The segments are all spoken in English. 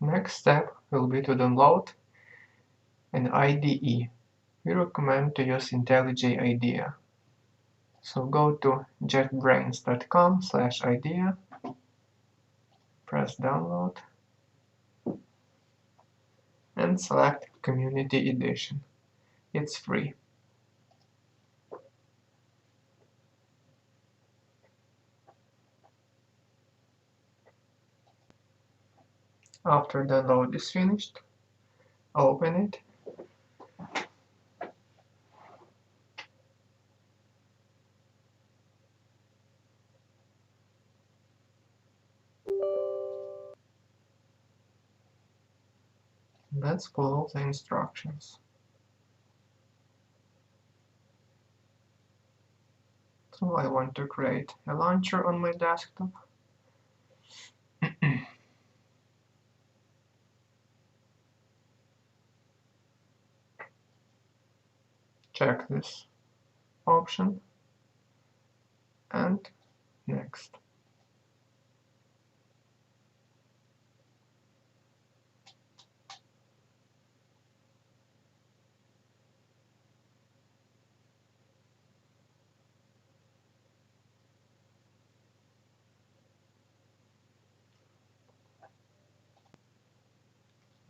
Next step will be to download an IDE. We recommend to use IntelliJ IDEA. So go to jetbrains.com/idea, press download, and select Community Edition. It's free. After the download is finished, open it. Let's follow the instructions. So I want to create a launcher on my desktop. Check this option and next.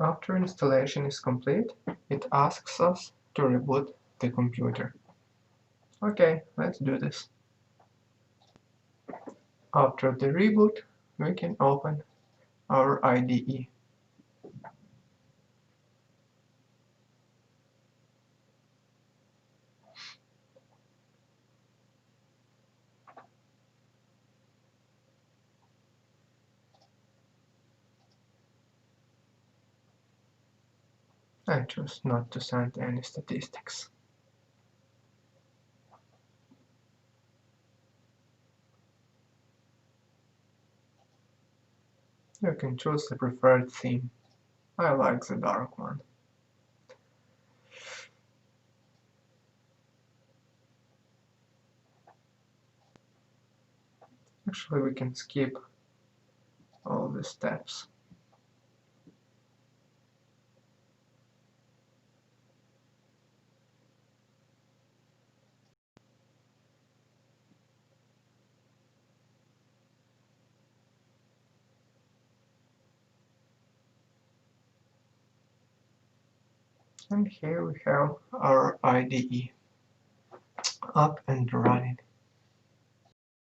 After installation is complete, it asks us to reboot the computer. Okay, let's do this. After the reboot, we can open our IDE. I choose not to send any statistics. You can choose the preferred theme. I like the dark one. Actually, we can skip all the steps. And here we have our IDE up and running.